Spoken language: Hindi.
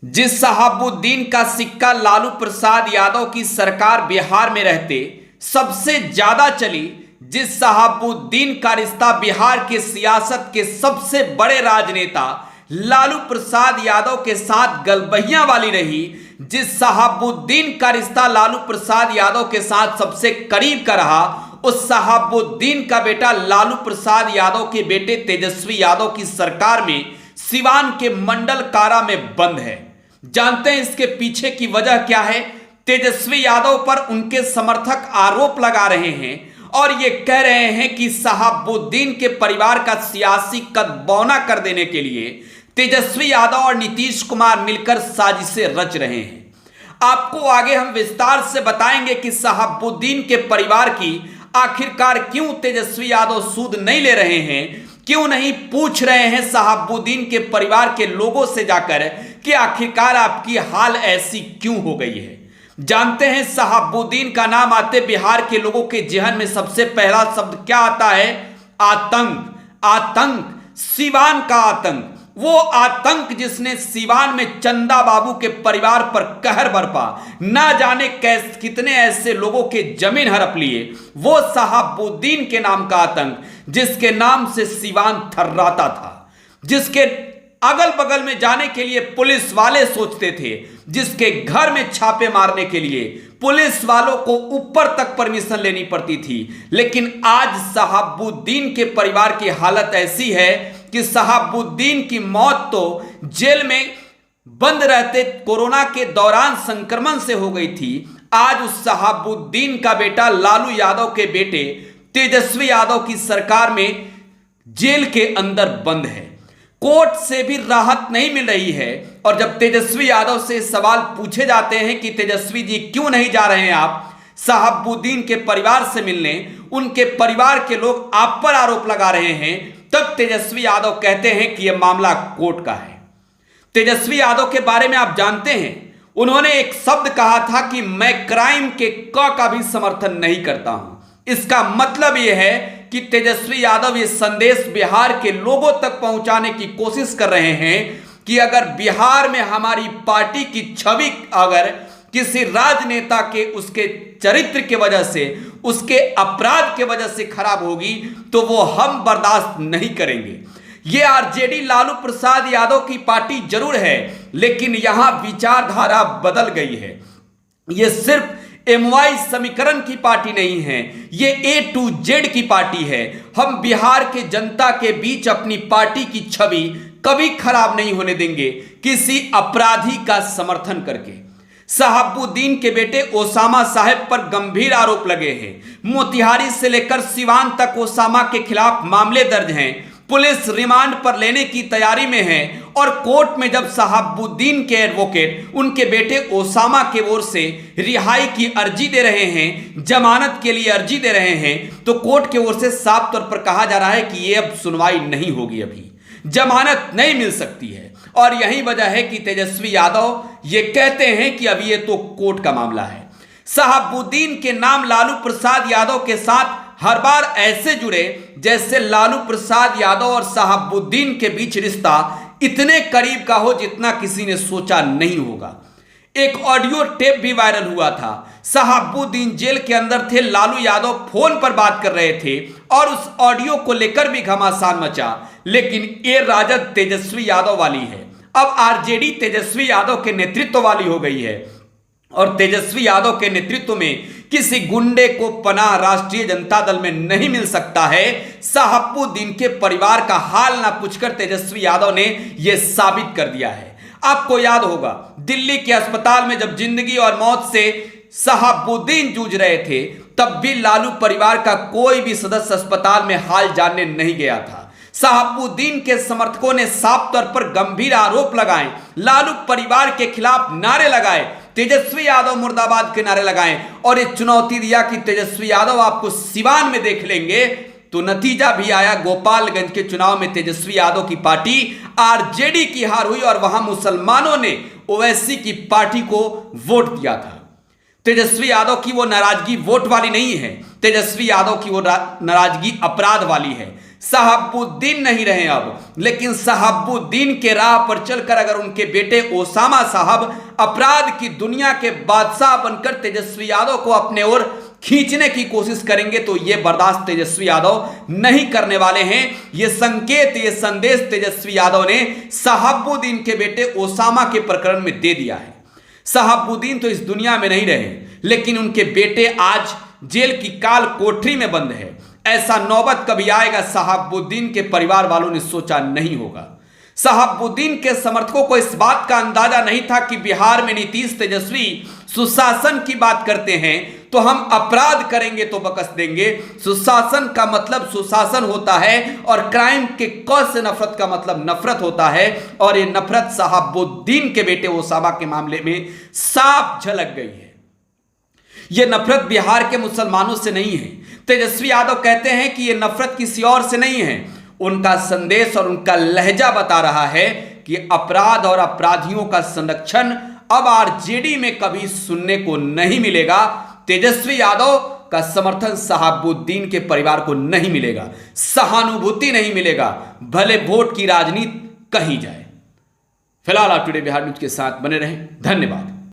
जिस शहाबुद्दीन का सिक्का लालू प्रसाद यादव की सरकार बिहार में रहते सबसे ज्यादा चली, जिस शहाबुद्दीन का रिश्ता बिहार के सियासत के सबसे बड़े राजनेता लालू प्रसाद यादव के साथ गलबहियां वाली रही, जिस शहाबुद्दीन का रिश्ता लालू प्रसाद यादव के साथ सबसे करीब का रहा, उस शहाबुद्दीन का बेटा लालू प्रसाद यादव के बेटे तेजस्वी यादव की सरकार में सिवान के मंडल कारा में बंद है। जानते हैं इसके पीछे की वजह क्या है? तेजस्वी यादव पर उनके समर्थक आरोप लगा रहे हैं और ये कह रहे हैं कि शहाबुद्दीन के परिवार का सियासी कद बौना कर देने के लिए तेजस्वी यादव और नीतीश कुमार मिलकर साजिशें रच रहे हैं। आपको आगे हम विस्तार से बताएंगे कि शहाबुद्दीन के परिवार की आखिरकार क्यों तेजस्वी यादव सूद नहीं ले रहे हैं, क्यों नहीं पूछ रहे हैं शहाबुद्दीन के परिवार के लोगों से जाकर कि आखिरकार आपकी हाल ऐसी क्यों हो गई है। जानते हैं शहाबुद्दीन का नाम आते बिहार के लोगों के जहन में सबसे पहला शब्द क्या आता है? आतंक। आतंक, सिवान का आतंक, वो आतंक जिसने सिवान में चंदा बाबू के परिवार पर कहर बरपा, ना जाने कैसे कितने ऐसे लोगों के जमीन हड़प लिए, वो शहाबुद्दीन के नाम का आतंक जिसके नाम से सिवान थर्राता था, जिसके अगल बगल में जाने के लिए पुलिस वाले सोचते थे, जिसके घर में छापे मारने के लिए पुलिस वालों को ऊपर तक परमिशन लेनी पड़ती थी। लेकिन आज शहाबुद्दीन के परिवार की हालत ऐसी है कि शहाबुद्दीन की मौत तो जेल में बंद रहते कोरोना के दौरान संक्रमण से हो गई थी। आज उस शहाबुद्दीन का बेटा लालू यादव के बेटे तेजस्वी यादव की सरकार में जेल के अंदर बंद है। कोर्ट से भी राहत नहीं मिल रही है। और जब तेजस्वी यादव से सवाल पूछे जाते हैं कि तेजस्वी जी क्यों नहीं जा रहे हैं आप शहाबुद्दीन के परिवार से मिलने, उनके परिवार के लोग आप पर आरोप लगा रहे हैं, तब तेजस्वी यादव कहते हैं कि यह मामला कोर्ट का है। तेजस्वी यादव के बारे में आप जानते हैं, उन्होंने एक शब्द कहा था कि मैं क्राइम के क का भी समर्थन नहीं करता हूं। इसका मतलब यह है कि तेजस्वी यादव ये संदेश बिहार के लोगों तक पहुंचाने की कोशिश कर रहे हैं कि अगर बिहार में हमारी पार्टी की छवि अगर किसी राजनेता के उसके चरित्र के वजह से, उसके अपराध के वजह से खराब होगी तो वो हम बर्दाश्त नहीं करेंगे। ये आरजेडी लालू प्रसाद यादव की पार्टी जरूर है, लेकिन यहां विचारधारा बदल गई है। ये सिर्फ MY समीकरण की पार्टी नहीं है, ये A to Z की पार्टी है। हम बिहार के जनता के बीच अपनी पार्टी की छवि कभी खराब नहीं होने देंगे किसी अपराधी का समर्थन करके। शहाबुद्दीन के बेटे ओसामा साहब पर गंभीर आरोप लगे हैं। मोतिहारी से लेकर सिवान तक ओसामा के खिलाफ मामले दर्ज हैं। पुलिस रिमांड पर लेने की तैयारी में है और कोर्ट में जब शहाबुद्दीन के एडवोकेट उनके बेटे ओसामा के ओर से रिहाई की अर्जी दे रहे हैं, जमानत के लिए अर्जी दे रहे हैं, तो कोर्ट के ओर से साफ तौर पर कहा जा रहा है कि ये अब सुनवाई नहीं होगी, अभी जमानत नहीं मिल सकती है। और यही वजह है कि तेजस्वी यादव ये कहते हैं कि अभी ये तो कोर्ट का मामला है। शहाबुद्दीन के नाम लालू प्रसाद यादव के साथ हर बार ऐसे जुड़े जैसे लालू प्रसाद यादव और शहाबुद्दीन के बीच रिश्ता इतने करीब का हो जितना किसी ने सोचा नहीं होगा। एक ऑडियो टेप भी वायरल हुआ था। शहाबुद्दीन जेल के अंदर थे, लालू यादव फोन पर बात कर रहे थे और उस ऑडियो को लेकर भी घमासान मचा। लेकिन ये राजद तेजस्वी यादव वाली है, अब आरजेडी तेजस्वी यादव के नेतृत्व वाली हो गई है। और तेजस्वी यादव के नेतृत्व में किसी गुंडे को पनाह राष्ट्रीय जनता दल में नहीं मिल सकता है। शहाबुद्दीन के परिवार का हाल ना पूछकर तेजस्वी यादव ने यह साबित कर दिया है। आपको याद होगा दिल्ली के अस्पताल में जब जिंदगी और मौत से शहाबुद्दीन जूझ रहे थे, तब भी लालू परिवार का कोई भी सदस्य अस्पताल में हाल जानने नहीं गया था। शहाबुद्दीन के समर्थकों ने साफ तौर पर गंभीर आरोप लगाए, लालू परिवार के खिलाफ नारे लगाए, तेजस्वी यादव मुर्दाबाद के नारे लगाए और एक चुनौती दिया कि तेजस्वी यादव आपको सिवान में देख लेंगे। तो नतीजा भी आया, गोपालगंज के चुनाव में तेजस्वी यादव की पार्टी आरजेडी की हार हुई और वहां मुसलमानों ने ओवैसी की पार्टी को वोट दिया था। तेजस्वी यादव की वो नाराजगी वोट वाली नहीं है, तेजस्वी यादव की वो नाराजगी अपराध वाली है। शहाबुद्दीन नहीं रहे अब, लेकिन शहाबुद्दीन के राह पर चलकर अगर उनके बेटे ओसामा साहब अपराध की दुनिया के बादशाह बनकर तेजस्वी यादव को अपने ओर खींचने की कोशिश करेंगे तो यह बर्दाश्त तेजस्वी यादव नहीं करने वाले हैं। यह संकेत, यह संदेश तेजस्वी यादव ने शहाबुद्दीन के बेटे ओसामा के प्रकरण में दे दिया है। शहाबुद्दीन तो इस दुनिया में नहीं रहे, लेकिन उनके बेटे आज जेल की काल कोठरी में बंद है। ऐसा नौबत कभी आएगा शहाबुद्दीन के परिवार वालों ने सोचा नहीं होगा। शहाबुद्दीन के समर्थकों को इस बात का अंदाजा नहीं था कि बिहार में नीतीश तेजस्वी सुशासन की बात करते हैं तो हम अपराध करेंगे तो बकस देंगे। सुशासन का मतलब सुशासन होता है और क्राइम के क से नफरत का मतलब नफरत होता है, और ये नफरत शहाबुद्दीन के बेटे ओसामा के मामले में साफ झलक गई है। यह नफरत बिहार के मुसलमानों से नहीं है। तेजस्वी यादव कहते हैं कि यह नफरत किसी और से नहीं है। उनका संदेश और उनका लहजा बता रहा है कि अपराध और अपराधियों का संरक्षण अब आरजेडी में कभी सुनने को नहीं मिलेगा। तेजस्वी यादव का समर्थन शहाबुद्दीन के परिवार को नहीं मिलेगा, सहानुभूति नहीं मिलेगा, भले वोट की राजनीति कहीं जाए। फिलहाल आप टुडे बिहार न्यूज के साथ बने रहें। धन्यवाद।